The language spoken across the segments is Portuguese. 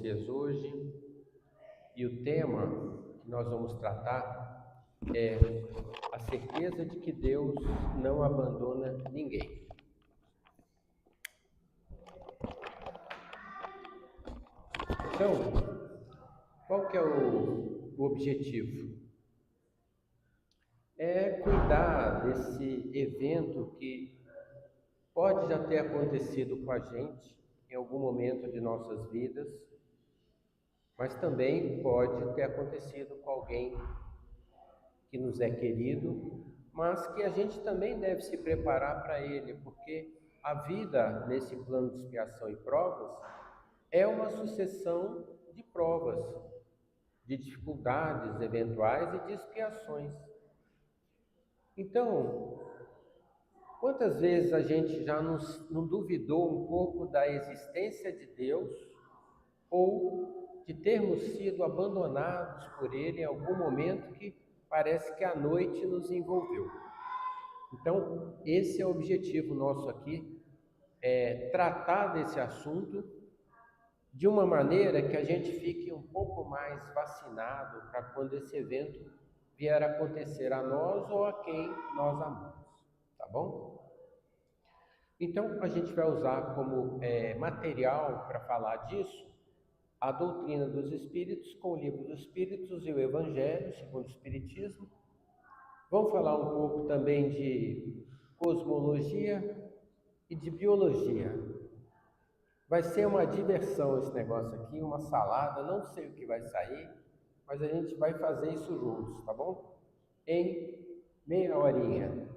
vocês hoje e o tema que nós vamos tratar é a certeza de que Deus não abandona ninguém. Então, qual que é o objetivo? É cuidar desse evento que pode já ter acontecido com a gente em algum momento de nossas vidas, mas também pode ter acontecido com alguém que nos é querido, mas que a gente também deve se preparar para ele, porque a vida nesse plano de expiação e provas é uma sucessão de provas, de dificuldades eventuais e de expiações. Então, quantas vezes a gente já não duvidou um pouco da existência de Deus ou de termos sido abandonados por Ele em algum momento que parece que a noite nos envolveu? Então, esse é o objetivo nosso aqui, é tratar desse assunto de uma maneira que a gente fique um pouco mais vacinado para quando esse evento vier a acontecer a nós ou a quem nós amamos, tá bom? Então, a gente vai usar como material para falar disso a doutrina dos Espíritos com o Livro dos Espíritos e o Evangelho segundo o Espiritismo. Vamos falar um pouco também de cosmologia e de biologia. Vai ser uma diversão esse negócio aqui, uma salada, não sei o que vai sair, mas a gente vai fazer isso juntos, tá bom? Em meia horinha.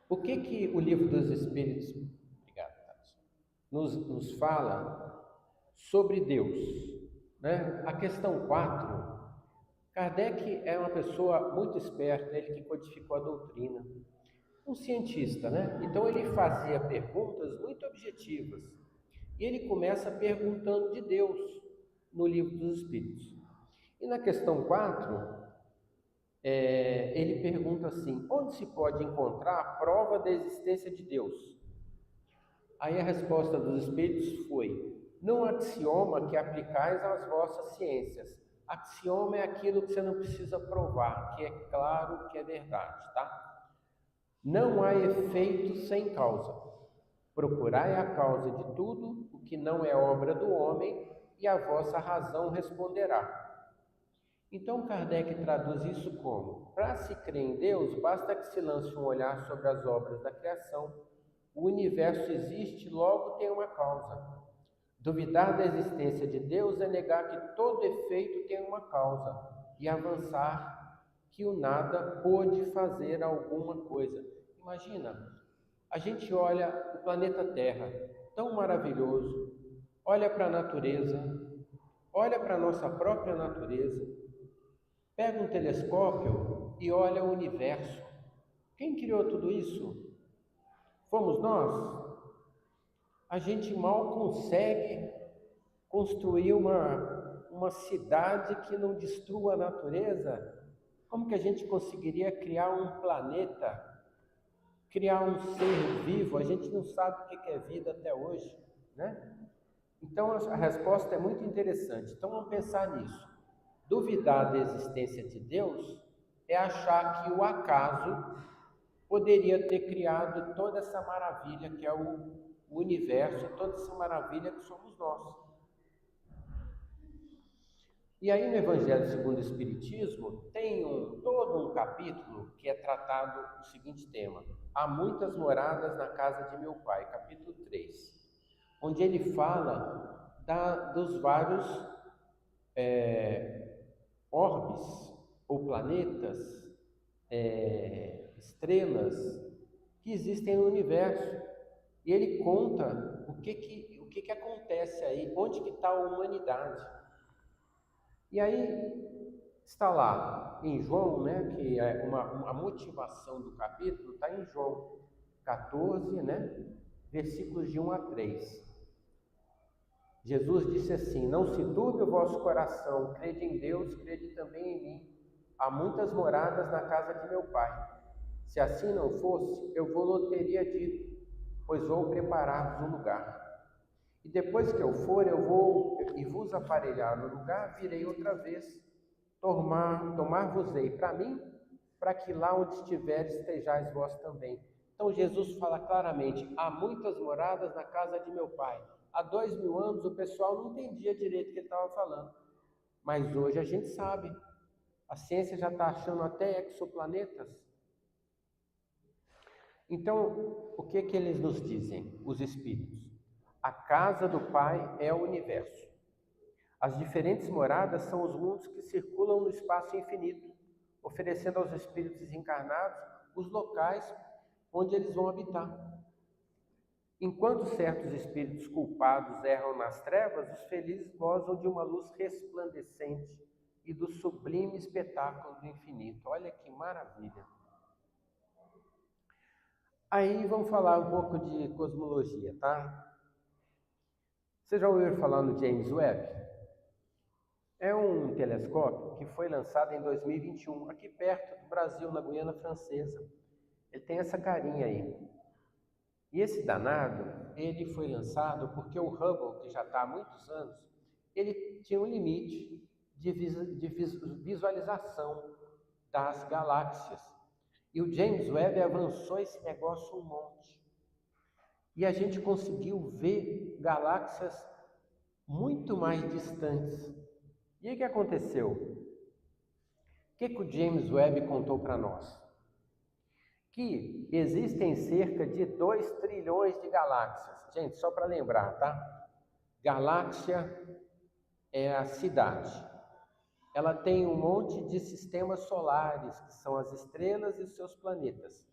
O que o Livro dos Espíritos, obrigado, Tati, nos fala sobre Deus, né? A questão 4, Kardec é uma pessoa muito esperta, ele que codificou a doutrina, um cientista, né? Então ele fazia perguntas muito objetivas, e ele começa perguntando de Deus no Livro dos Espíritos. E na questão 4, ele pergunta assim: onde se pode encontrar a prova da existência de Deus? Aí a resposta dos Espíritos foi: não axioma que aplicais às vossas ciências. Axioma é aquilo que você não precisa provar, que é claro que é verdade, tá? Não há efeito sem causa. Procurai a causa de tudo o que não é obra do homem, e a vossa razão responderá. Então Kardec traduz isso como: para se crer em Deus, basta que se lance um olhar sobre as obras da criação. O universo existe, logo tem uma causa. Duvidar da existência de Deus é negar que todo efeito tem uma causa e avançar que o nada pôde fazer alguma coisa. Imagina, a gente olha o planeta Terra, tão maravilhoso, olha para a natureza, olha para a nossa própria natureza, pega um telescópio e olha o universo. Quem criou tudo isso? Fomos nós? A gente mal consegue construir uma cidade que não destrua a natureza. Como que a gente conseguiria criar um planeta, criar um ser vivo? A gente não sabe o que é vida até hoje, né? Então a resposta é muito interessante. Então vamos pensar nisso. Duvidar da existência de Deus é achar que o acaso poderia ter criado toda essa maravilha que é o universo, toda essa maravilha que somos nós. E aí no Evangelho segundo o Espiritismo tem todo um capítulo que é tratado o seguinte tema: há muitas moradas na casa de meu Pai, capítulo 3, onde ele fala dos vários orbes ou planetas, estrelas que existem no universo. E ele conta o que acontece aí, onde que está a humanidade. E aí está lá em João, né, que é uma motivação do capítulo, está em João 14, né, versículos de 1 a 3. Jesus disse assim: não se turbe o vosso coração, crede em Deus, crede também em mim. Há muitas moradas na casa de meu Pai. Se assim não fosse, eu vos teria dito, pois vou preparar-vos um lugar. E depois que eu for, eu vou e vos aparelhar no lugar, virei outra vez, tomar-vos-ei para mim, para que lá onde estiveres estejais vós também. Então Jesus fala claramente: há muitas moradas na casa de meu pai. Há 2000 anos o pessoal não entendia direito o que ele estava falando, mas hoje a gente sabe. A ciência já está achando até exoplanetas. Então, o que eles nos dizem, os espíritos? A casa do Pai é o universo. As diferentes moradas são os mundos que circulam no espaço infinito, oferecendo aos espíritos desencarnados os locais onde eles vão habitar. Enquanto certos espíritos culpados erram nas trevas, os felizes gozam de uma luz resplandecente e do sublime espetáculo do infinito. Olha que maravilha! Aí vamos falar um pouco de cosmologia, tá? Vocês já ouviram falar no James Webb? É um telescópio que foi lançado em 2021, aqui perto do Brasil, na Guiana Francesa. Ele tem essa carinha aí. E esse danado, ele foi lançado porque o Hubble, que já está há muitos anos, ele tinha um limite de visualização das galáxias. E o James Webb avançou esse negócio um monte. E a gente conseguiu ver galáxias muito mais distantes. E o que aconteceu? O que o James Webb contou para nós? Que existem cerca de 2 trilhões de galáxias. Gente, só para lembrar, tá? Galáxia é a cidade. Ela tem um monte de sistemas solares, que são as estrelas e os seus planetas,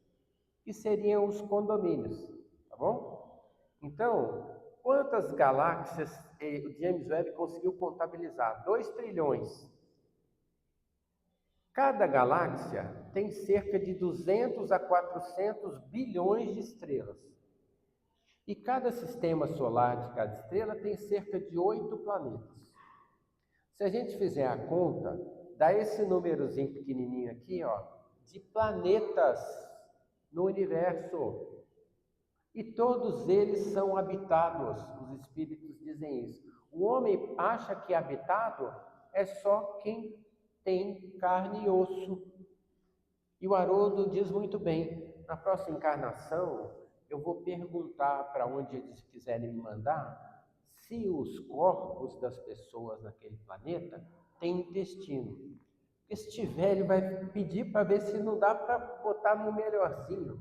que seriam os condomínios, tá bom? Então, quantas galáxias o James Webb conseguiu contabilizar? 2 trilhões. Cada galáxia tem cerca de 200 a 400 bilhões de estrelas. E cada sistema solar de cada estrela tem cerca de 8 planetas. Se a gente fizer a conta, dá esse númerozinho pequenininho aqui, ó, de planetas no universo. E todos eles são habitados, os espíritos dizem isso. O homem acha que habitado é só quem tem carne e osso. E o Haroldo diz muito bem, na próxima encarnação, eu vou perguntar para onde eles quiserem me mandar, se os corpos das pessoas naquele planeta têm intestino. Se tiver, ele vai pedir para ver se não dá para botar no melhorzinho.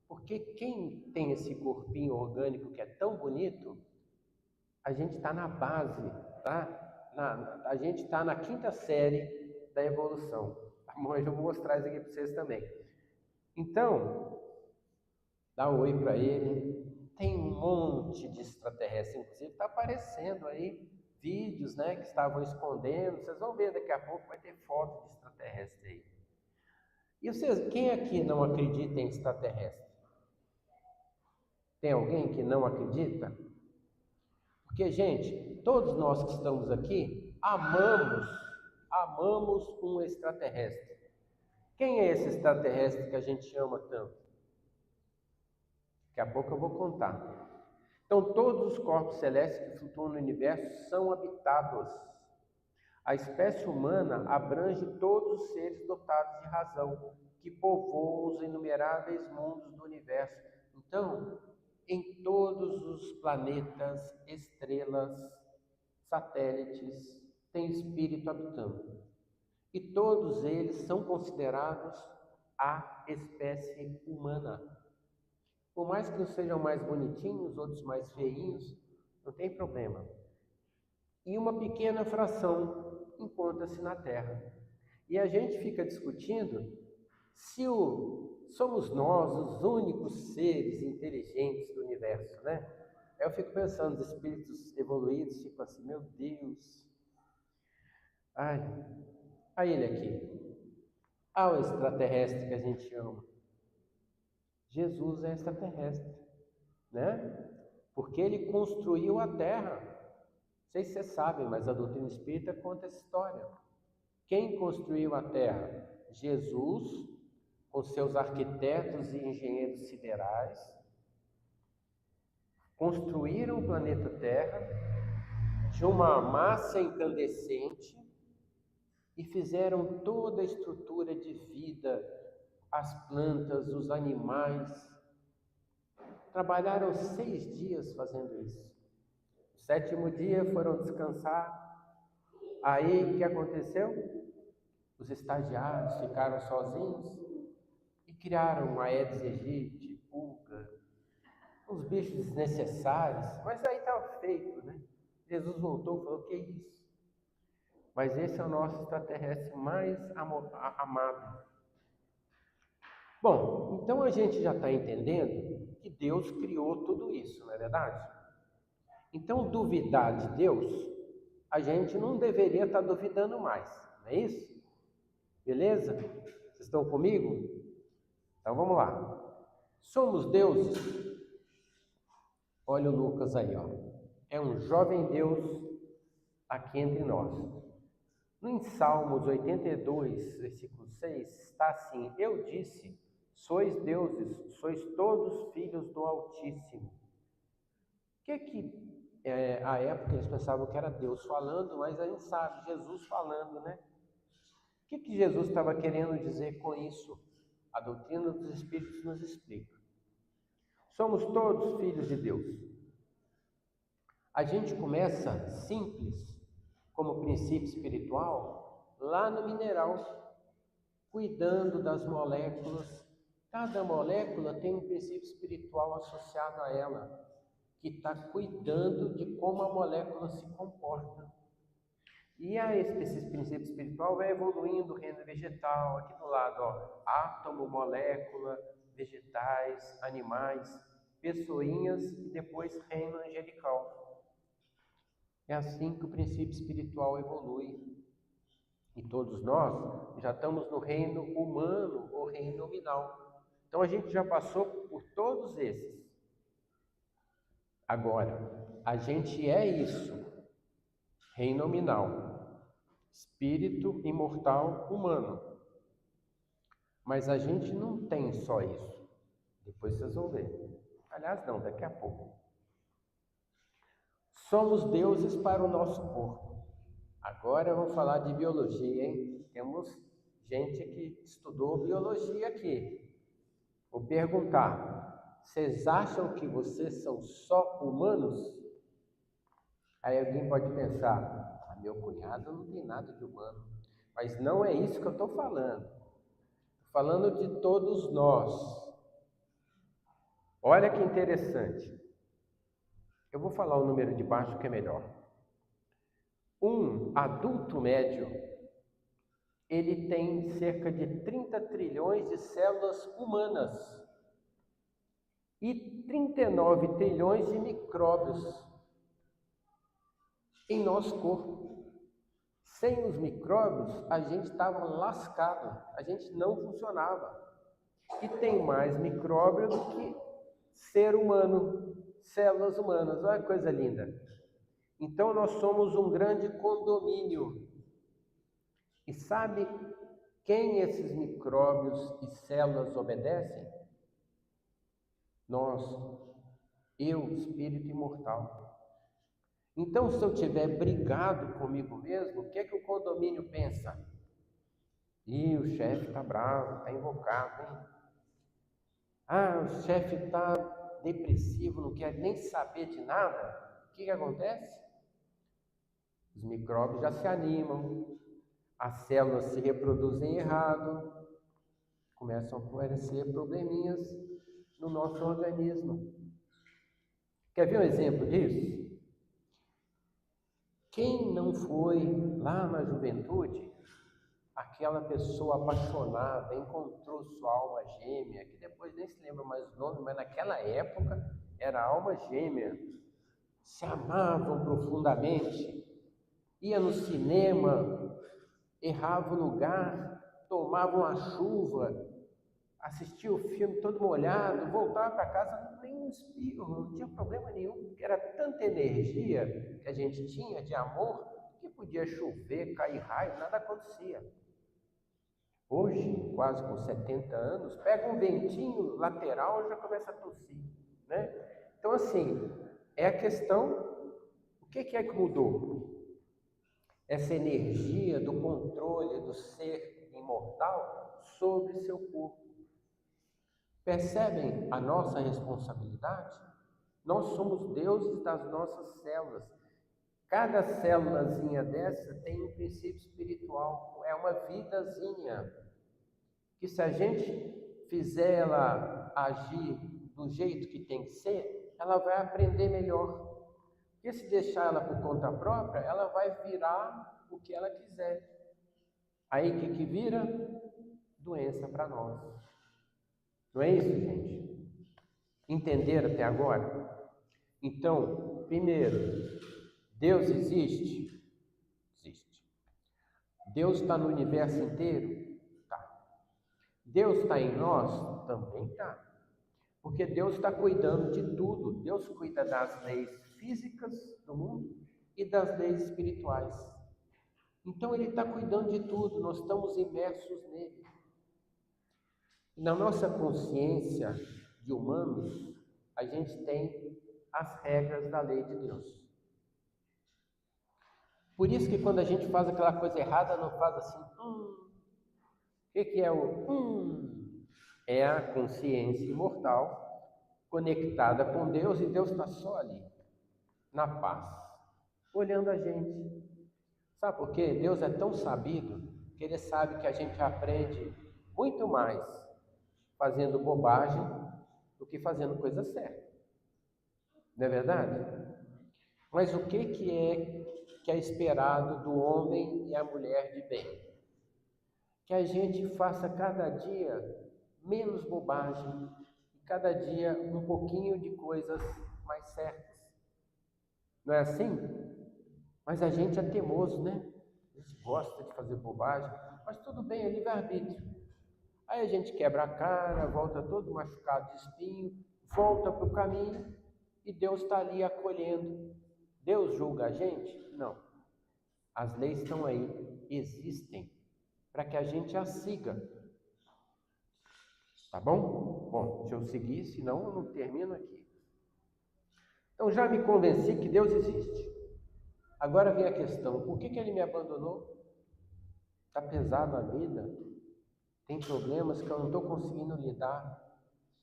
Porque quem tem esse corpinho orgânico que é tão bonito, a gente está na base, tá? A gente está na 5ª série da evolução. Amanhã eu vou mostrar isso aqui para vocês também. Então, dá um oi para ele. Tem um monte de extraterrestre, inclusive está aparecendo aí vídeos, né, que estavam escondendo. Vocês vão ver daqui a pouco, vai ter foto de extraterrestre aí. E vocês, quem aqui não acredita em extraterrestre? Tem alguém que não acredita? Porque, gente, todos nós que estamos aqui amamos um extraterrestre. Quem é esse extraterrestre que a gente ama tanto? Daqui a pouco eu vou contar. Então, todos os corpos celestes que flutuam no universo são habitados. A espécie humana abrange todos os seres dotados de razão, que povoam os inumeráveis mundos do universo. Então, em todos os planetas, estrelas, satélites, tem espírito habitando. E todos eles são considerados a espécie humana. Por mais que uns sejam mais bonitinhos, outros mais feinhos, não tem problema. E uma pequena fração encontra-se na Terra. E a gente fica discutindo se somos nós os únicos seres inteligentes do universo, né? Aí eu fico pensando, os espíritos evoluídos ficam assim, meu Deus. Ai, a ele aqui. O extraterrestre que a gente ama. Jesus é extraterrestre, né? Porque ele construiu a Terra. Não sei se vocês sabem, mas a doutrina espírita conta essa história. Quem construiu a Terra? Jesus, com seus arquitetos e engenheiros siderais. construíram o planeta Terra de uma massa incandescente e fizeram toda a estrutura de vida, as plantas, os animais. Trabalharam 6 dias fazendo isso. No 7º dia foram descansar. Aí o que aconteceu? Os estagiários ficaram sozinhos e criaram a Aedes aegypti, pulga, uns bichos desnecessários, mas aí estava feito, né? Jesus voltou e falou: que é isso? Mas esse é o nosso extraterrestre mais amado. Bom, então a gente já está entendendo que Deus criou tudo isso, não é verdade? Então, duvidar de Deus, a gente não deveria estar duvidando mais, não é isso? Beleza? Vocês estão comigo? Então vamos lá. Somos deuses? Olha o Lucas aí, ó. É um jovem Deus aqui entre nós. Em Salmos 82, versículo 6, está assim: eu disse, sois deuses, sois todos filhos do Altíssimo. O que à época eles pensavam que era Deus falando, mas a gente sabe, Jesus falando, né? O que Jesus estava querendo dizer com isso? A doutrina dos Espíritos nos explica. Somos todos filhos de Deus. A gente começa simples, como princípio espiritual, lá no mineral, cuidando das moléculas. Cada molécula tem um princípio espiritual associado a ela, que está cuidando de como a molécula se comporta. E esse princípio espiritual vai evoluindo o reino vegetal, aqui do lado, ó, átomo, molécula, vegetais, animais, pessoinhas e depois reino angelical. É assim que o princípio espiritual evolui. E todos nós já estamos no reino humano ou reino nominal. Então a gente já passou por todos esses. Agora, a gente é isso, reino nominal, espírito imortal humano. Mas a gente não tem só isso. Depois vocês vão ver. Aliás, não, daqui a pouco. Somos deuses para o nosso corpo. Agora vamos falar de biologia, hein? Temos gente que estudou biologia aqui. Vou perguntar: vocês acham que vocês são só humanos? Aí alguém pode pensar: meu cunhado não tem nada de humano. Mas não é isso que eu estou falando. Estou falando de todos nós. Olha que interessante. Eu vou falar o número de baixo que é melhor. Um adulto médio, ele tem cerca de 30 trilhões de células humanas e 39 trilhões de micróbios em nosso corpo. Sem os micróbios, a gente estava lascado, a gente não funcionava. E tem mais micróbio do que ser humano, células humanas. Olha que coisa linda. Então nós somos um grande condomínio. E sabe quem esses micróbios e células obedecem? Nós, eu, espírito imortal. Então, se eu tiver brigado comigo mesmo, o que é que o condomínio pensa? Ih, o chefe está bravo, está invocado, hein? Ah, o chefe está depressivo, não quer nem saber de nada. O que acontece? Os micróbios já se animam, as células se reproduzem errado, começam a aparecer probleminhas no nosso organismo. Quer ver um exemplo disso? Quem não foi lá na juventude, aquela pessoa apaixonada, encontrou sua alma gêmea, que depois nem se lembra mais o nome, mas naquela época era alma gêmea, se amavam profundamente, ia no cinema, errava o lugar, tomavam a chuva, assistia o filme todo molhado, voltava para casa nem um espirro, não tinha problema nenhum, porque era tanta energia que a gente tinha de amor, que podia chover, cair raio, nada acontecia. Hoje, quase com 70 anos, pega um ventinho lateral e já começa a tossir, né? Então, assim, é a questão, o que é que mudou? Essa energia do controle do ser imortal sobre seu corpo. Percebem a nossa responsabilidade? Nós somos deuses das nossas células. Cada célulazinha dessa tem um princípio espiritual, é uma vidazinha, que se a gente fizer ela agir do jeito que tem que ser, ela vai aprender melhor. Porque se deixar ela por conta própria, ela vai virar o que ela quiser. Aí o que vira? Doença para nós. Não é isso, gente? Entenderam até agora? Então, primeiro, Deus existe? Existe. Deus está no universo inteiro? Tá. Deus está em nós? Também está. Porque Deus está cuidando de tudo. Deus cuida das leis físicas do mundo e das leis espirituais. Então Ele está cuidando de tudo, nós estamos imersos nele. Na nossa consciência de humanos, a gente tem as regras da lei de Deus. Por isso que quando a gente faz aquela coisa errada, não faz assim, O que é o É a consciência imortal conectada com Deus, e Deus está só ali, na paz, olhando a gente. Sabe por quê? Deus é tão sabido que Ele sabe que a gente aprende muito mais fazendo bobagem do que fazendo coisa certa. Não é verdade? Mas o que é esperado do homem e a mulher de bem? Que a gente faça cada dia menos bobagem e cada dia um pouquinho de coisas mais certas. Não é assim? Mas a gente é teimoso, né? A gente gosta de fazer bobagem, mas tudo bem, é livre-arbítrio. Aí a gente quebra a cara, volta todo machucado de espinho, volta para o caminho e Deus está ali acolhendo. Deus julga a gente? Não. As leis estão aí, existem, para que a gente as siga. Tá bom? Bom, deixa eu seguir, senão eu não termino aqui. Então já me convenci que Deus existe. Agora vem a questão, por que Ele me abandonou? Está pesado a vida? Tem problemas que eu não estou conseguindo lidar?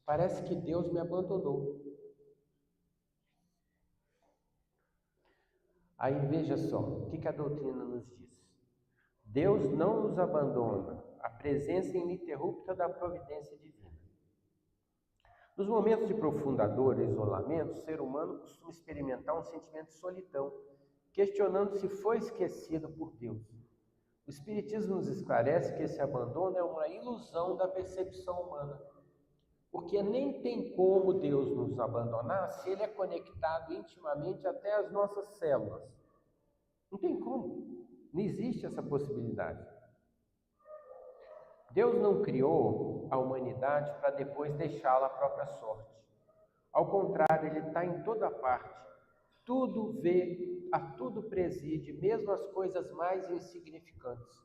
Parece que Deus me abandonou. Aí veja só, o que a doutrina nos diz? Deus não nos abandona, a presença ininterrupta da providência divina. Nos momentos de profunda dor e isolamento, o ser humano costuma experimentar um sentimento de solidão, questionando se foi esquecido por Deus. O Espiritismo nos esclarece que esse abandono é uma ilusão da percepção humana, porque nem tem como Deus nos abandonar se Ele é conectado intimamente até às nossas células. Não tem como, não existe essa possibilidade. Deus não criou a humanidade para depois deixá-la à própria sorte. Ao contrário, Ele está em toda parte, tudo vê, a tudo preside, mesmo as coisas mais insignificantes.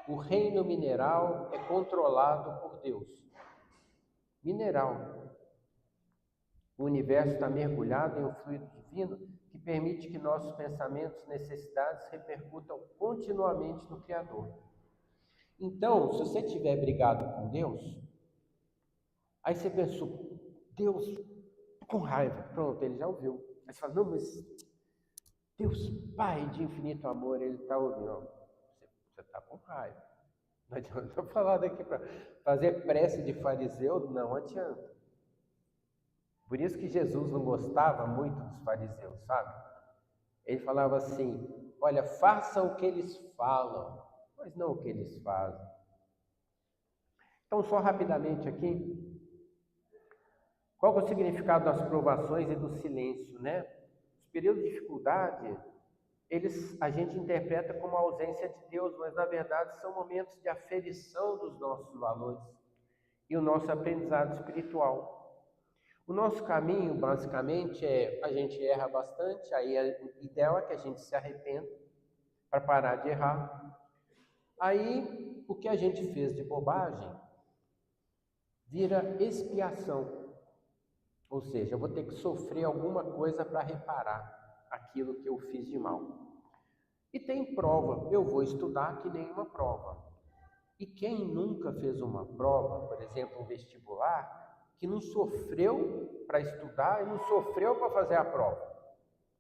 O reino mineral é controlado por Deus. Mineral. O universo está mergulhado em um fluido divino que permite que nossos pensamentos e necessidades repercutam continuamente no Criador. Então, se você estiver brigado com Deus, aí você pensou, Deus, com raiva, pronto, Ele já ouviu. Aí você fala, não, mas Deus, Pai de infinito amor, Ele está ouvindo. Não, você está com raiva. Não adianta eu falar daqui para fazer prece de fariseu, não adianta. Por isso que Jesus não gostava muito dos fariseus, sabe? Ele falava assim, olha, façam o que eles falam, mas não o que eles fazem. Então, só rapidamente aqui, qual é o significado das provações e do silêncio, né? Os períodos de dificuldade, a gente interpreta como a ausência de Deus, mas na verdade são momentos de aferição dos nossos valores e o nosso aprendizado espiritual. O nosso caminho, basicamente, a gente erra bastante, aí o ideal é que a gente se arrependa para parar de errar. Aí, o que a gente fez de bobagem vira expiação. Ou seja, eu vou ter que sofrer alguma coisa para reparar aquilo que eu fiz de mal. E tem prova, eu vou estudar que nem uma prova. E quem nunca fez uma prova, por exemplo, um vestibular, que não sofreu para estudar e não sofreu para fazer a prova?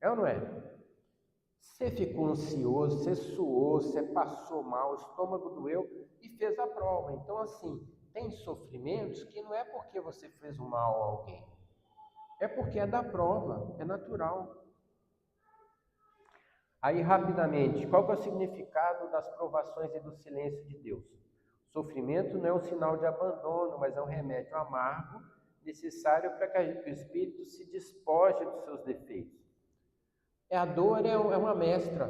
É ou não é? Você ficou ansioso, você suou, você passou mal, o estômago doeu e fez a prova. Então, assim, tem sofrimentos que não é porque você fez um mal a alguém, é porque é da prova, é natural. Aí, rapidamente, qual que é o significado das provações e do silêncio de Deus? Sofrimento não é um sinal de abandono, mas é um remédio amargo, necessário para que o espírito se despoje dos seus defeitos. A dor é uma mestra.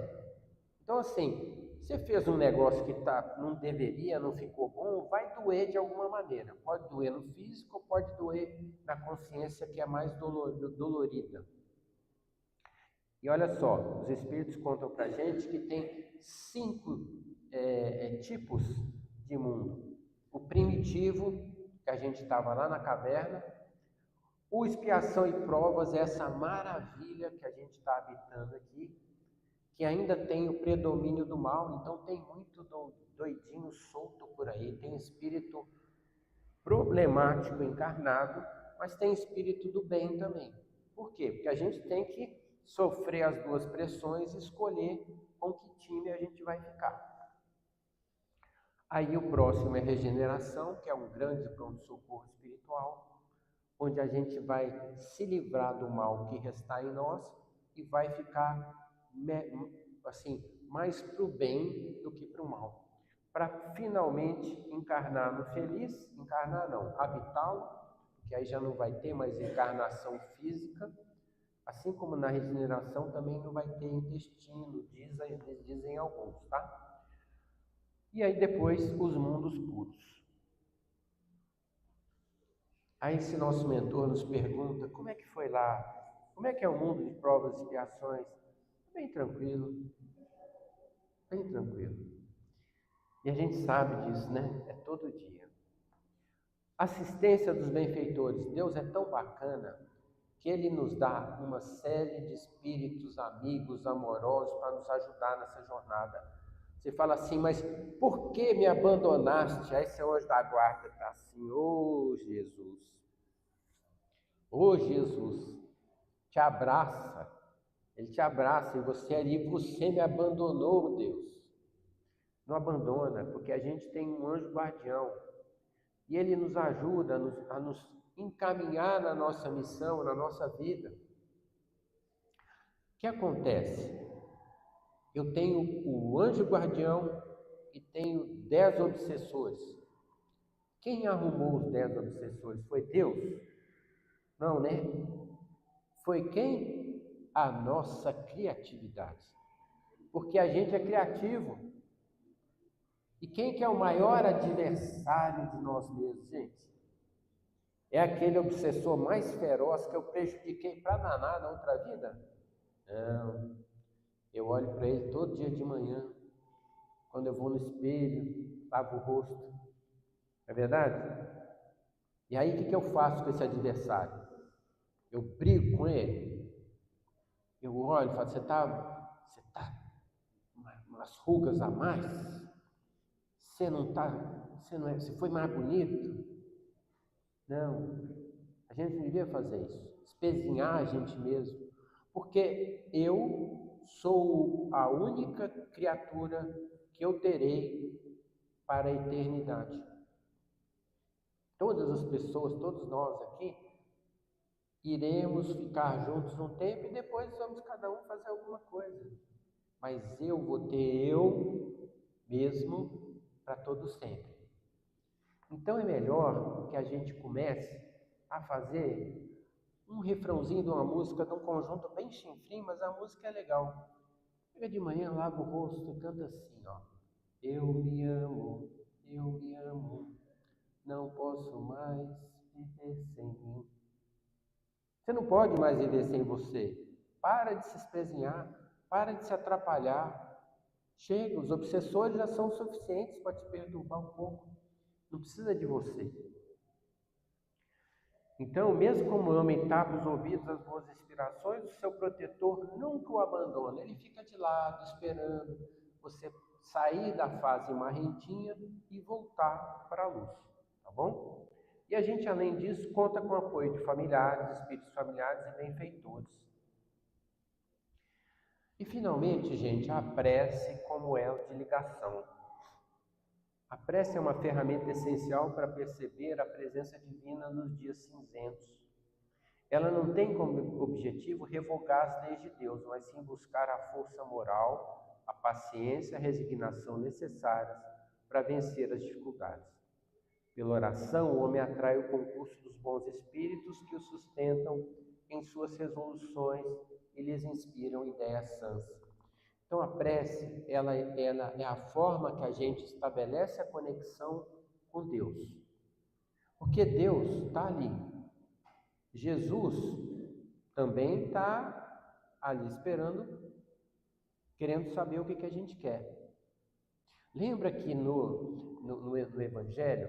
Então, assim, você fez um negócio que não deveria, não ficou bom, vai doer de alguma maneira. Pode doer no físico, pode doer na consciência, que é mais dolorida. E olha só, os espíritos contam para a gente que tem 5 tipos de mundo. O primitivo, que a gente estava lá na caverna. O expiação e provas é essa maravilha que a gente está habitando aqui, que ainda tem o predomínio do mal, então tem muito doidinho solto por aí, tem espírito problemático encarnado, mas tem espírito do bem também. Por quê? Porque a gente tem que sofrer as duas pressões e escolher com que time a gente vai ficar. Aí o próximo é regeneração, que é um grande pronto-socorro espiritual, onde a gente vai se livrar do mal que está em nós e vai ficar assim, mais para o bem do que para o mal. Para finalmente encarnar no feliz, encarnar não, habitá-lo, que aí já não vai ter mais encarnação física, assim como na regeneração também não vai ter intestino, dizem alguns, tá? E aí depois os mundos puros. Aí esse nosso mentor nos pergunta, como é que foi lá? Como é que é o mundo de provas e expiações? Bem tranquilo, bem tranquilo. E a gente sabe disso, né? É todo dia. Assistência dos benfeitores. Deus é tão bacana que Ele nos dá uma série de espíritos amigos, amorosos, para nos ajudar nessa jornada. Você fala assim, mas por que me abandonaste? Aí seu anjo da guarda está assim, ô Jesus, ô Jesus, te abraça. Ele te abraça e você ali, você me abandonou, Deus. Não abandona, porque a gente tem um anjo guardião. E ele nos ajuda a nos encaminhar na nossa missão, na nossa vida. O que acontece? Eu tenho o anjo guardião e tenho 10 obsessores. Quem arrumou os 10 obsessores? Foi Deus? Não, né? Foi quem? A nossa criatividade. Porque a gente é criativo. E quem que é o maior adversário de nós mesmos, gente? É aquele obsessor mais feroz que eu prejudiquei para danar na outra vida? Não. Eu olho para ele todo dia de manhã, quando eu vou no espelho, lavo o rosto. É verdade? E aí o que eu faço com esse adversário? Eu brigo com ele. Eu olho e falo, você tá umas rugas a mais? Você foi mais bonito? Não, a gente não devia fazer isso, espezinhar a gente mesmo, porque eu sou a única criatura que eu terei para a eternidade. Todas as pessoas, todos nós aqui, iremos ficar juntos um tempo e depois vamos cada um fazer alguma coisa. Mas eu vou ter eu mesmo para todo sempre. Então é melhor que a gente comece a fazer um refrãozinho de uma música, de um conjunto bem chinfrim, mas a música é legal. Pega de manhã, lava o rosto e canta assim, ó. Eu me amo, não posso mais viver sem mim. Você não pode mais viver sem você. Para de se espezinhar, para de se atrapalhar. Chega, os obsessores já são suficientes para te perturbar um pouco. Não precisa de você. Então, mesmo como o homem tapa os ouvidos às boas inspirações, o seu protetor nunca o abandona. Ele fica de lado, esperando você sair da fase marrentinha e voltar para a luz, tá bom? E a gente, além disso, conta com o apoio de familiares, espíritos familiares e benfeitores. E, finalmente, gente, a prece como elo de ligação. A prece é uma ferramenta essencial para perceber a presença divina nos dias cinzentos. Ela não tem como objetivo revogar as leis de Deus, mas sim buscar a força moral, a paciência e a resignação necessárias para vencer as dificuldades. Pela oração, o homem atrai o concurso dos bons espíritos que o sustentam em suas resoluções e lhes inspiram ideias sãs. Então, a prece, ela é a forma que a gente estabelece a conexão com Deus. Porque Deus está ali. Jesus também está ali esperando, querendo saber o que a gente quer. Lembra que no Evangelho,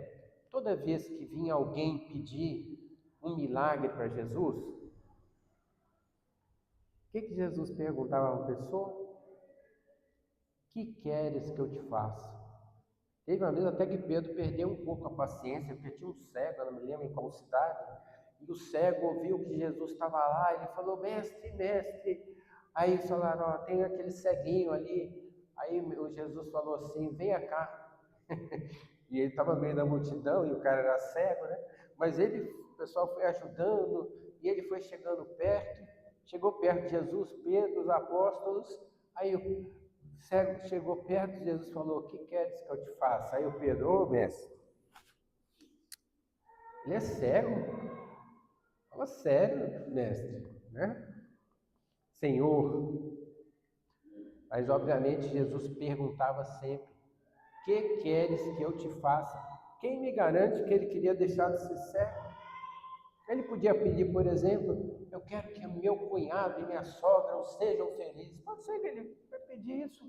toda vez que vinha alguém pedir um milagre para Jesus, o que Jesus perguntava a uma pessoa? Que queres que eu te faça? Teve uma vez até que Pedro perdeu um pouco a paciência, porque tinha um cego, eu não me lembro em qual cidade, e o cego ouviu que Jesus estava lá, ele falou, mestre, mestre. Aí eles falaram, ó, tem aquele ceguinho ali. Aí o Jesus falou assim, venha cá. E ele estava no meio da multidão, e o cara era cego, né? Mas o pessoal foi ajudando, e ele foi chegou perto de Jesus, Pedro, os apóstolos, aí o cego chegou perto de Jesus e falou, o que queres que eu te faça? Aí o Pedro, ô mestre, ele é cego? Fala sério, mestre, né? Senhor. Mas obviamente Jesus perguntava sempre, que queres que eu te faça? Quem me garante que ele queria deixar de ser cego? Ele podia pedir, por exemplo, eu quero que o meu cunhado e minha sogra sejam felizes. Pode ser que ele vai pedir isso.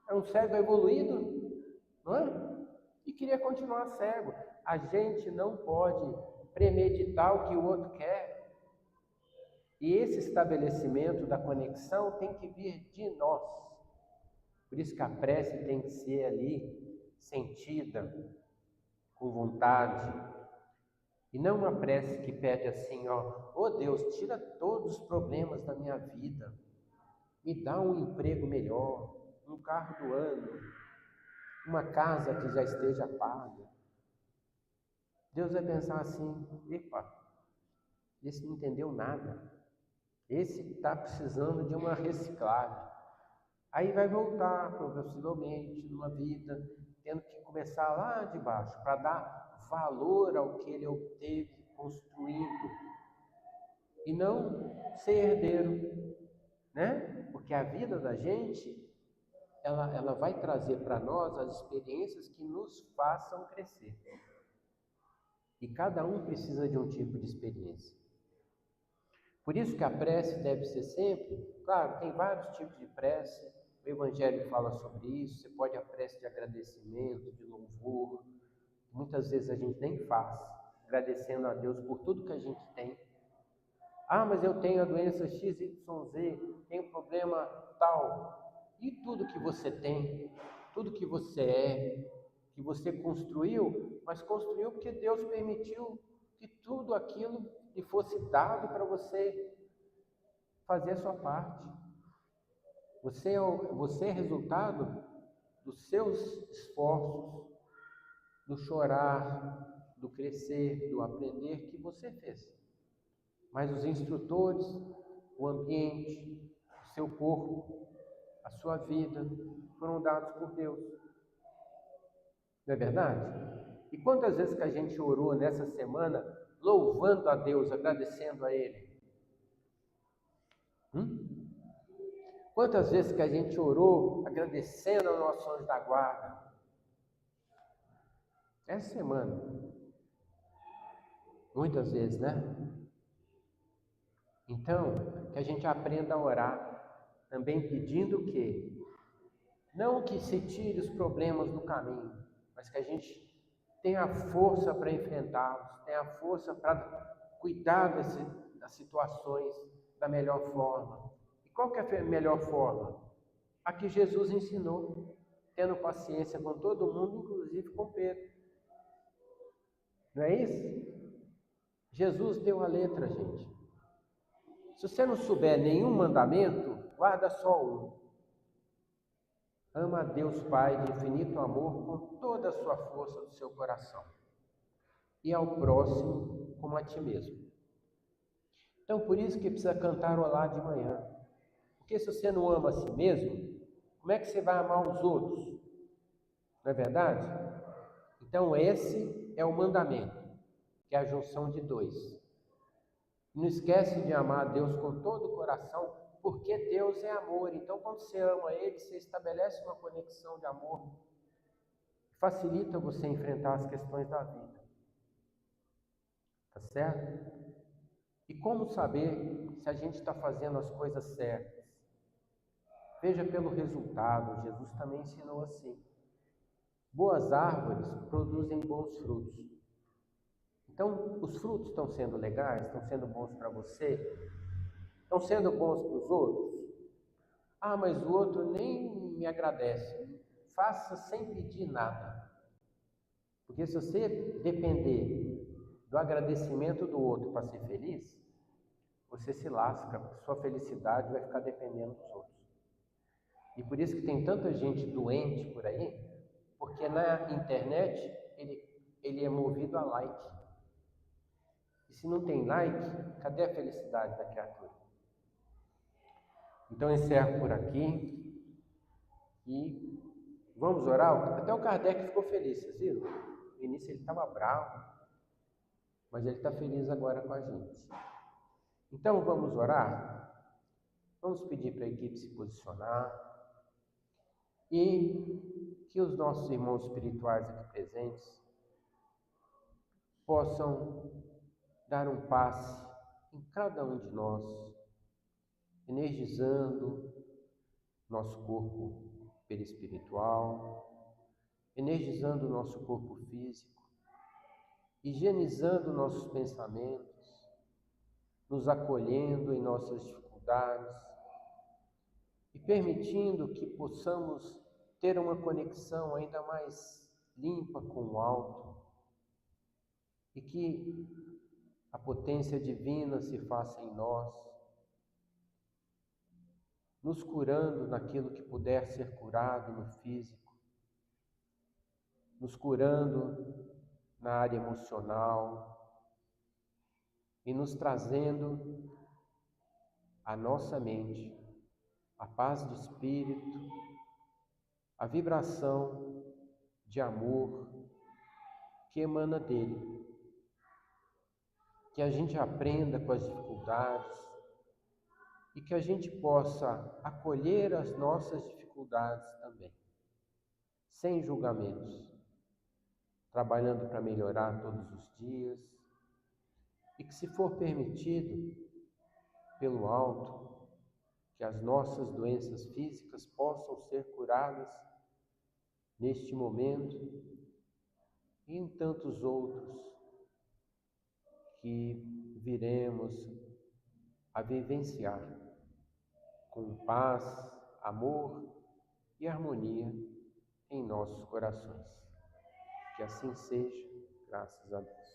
É um cego evoluído, não é? E queria continuar cego. A gente não pode premeditar o que o outro quer. E esse estabelecimento da conexão tem que vir de nós. Por isso que a prece tem que ser ali, sentida, com vontade. E não uma prece que pede assim, ó, oh Deus, tira todos os problemas da minha vida. Me dá um emprego melhor, um carro do ano, uma casa que já esteja paga. Deus vai pensar assim, epa, esse não entendeu nada. Esse está precisando de uma reciclagem. Aí vai voltar, possivelmente, numa vida, tendo que começar lá de baixo, para dar valor ao que ele obteve construindo. E não ser herdeiro, né? Porque a vida da gente, ela vai trazer para nós as experiências que nos façam crescer. E cada um precisa de um tipo de experiência. Por isso que a prece deve ser sempre, claro, tem vários tipos de prece, o Evangelho fala sobre isso, você pode a prece de agradecimento, de louvor, muitas vezes a gente nem faz, agradecendo a Deus por tudo que a gente tem. Ah, mas eu tenho a doença XYZ, tenho problema tal. E tudo que você tem, tudo que você é, que você construiu, mas construiu porque Deus permitiu que tudo aquilo lhe fosse dado para você fazer a sua parte. Você é resultado dos seus esforços, do chorar, do crescer, do aprender que você fez. Mas os instrutores, o ambiente, o seu corpo, a sua vida, foram dados por Deus. Não é verdade? E quantas vezes que a gente orou nessa semana, louvando a Deus, agradecendo a Ele? Quantas vezes que a gente orou, agradecendo ao nosso anjo da guarda? Essa semana. Muitas vezes, né? Então, que a gente aprenda a orar, também pedindo que, não que se tire os problemas do caminho, mas que a gente tenha força para enfrentá-los, tenha força para cuidar das situações da melhor forma. E qual que é a melhor forma? A que Jesus ensinou, tendo paciência com todo mundo, inclusive com Pedro. Não é isso? Jesus deu a letra, gente. Se você não souber nenhum mandamento, guarda só um. Ama a Deus Pai de infinito amor com toda a sua força do seu coração. E ao próximo como a ti mesmo. Então, por isso que precisa cantarolar de manhã. Porque se você não ama a si mesmo, como é que você vai amar os outros? Não é verdade? Então, esse é o mandamento, que é a junção de dois. Não esquece de amar a Deus com todo o coração, porque Deus é amor. Então, quando você ama Ele, você estabelece uma conexão de amor, facilita você enfrentar as questões da vida. Tá certo? E como saber se a gente está fazendo as coisas certas? Veja pelo resultado, Jesus também ensinou assim. Boas árvores produzem bons frutos. Então, os frutos estão sendo legais? Estão sendo bons para você? Estão sendo bons para os outros? Ah, mas o outro nem me agradece. Faça sem pedir nada. Porque se você depender do agradecimento do outro para ser feliz, você se lasca. Sua felicidade vai ficar dependendo dos outros. E por isso que tem tanta gente doente por aí, porque na internet ele é movido a like. E se não tem like, cadê a felicidade da criatura? Então encerro por aqui e vamos orar. Até o Kardec ficou feliz, vocês viram? No início ele estava bravo, mas ele está feliz agora com a gente. Então vamos orar? Vamos pedir para a equipe se posicionar e que os nossos irmãos espirituais aqui presentes possam dar um passe em cada um de nós, energizando nosso corpo perispiritual, energizando nosso corpo físico, higienizando nossos pensamentos, nos acolhendo em nossas dificuldades e permitindo que possamos ter uma conexão ainda mais limpa com o alto e que a potência divina se faça em nós, nos curando naquilo que puder ser curado no físico, nos curando na área emocional e nos trazendo à nossa mente a paz de espírito, a vibração de amor que emana dele. Que a gente aprenda com as dificuldades e que a gente possa acolher as nossas dificuldades também, sem julgamentos, trabalhando para melhorar todos os dias e que, se for permitido pelo alto, que as nossas doenças físicas possam ser curadas neste momento e em tantos outros que viremos a vivenciar com paz, amor e harmonia em nossos corações. Que assim seja, graças a Deus.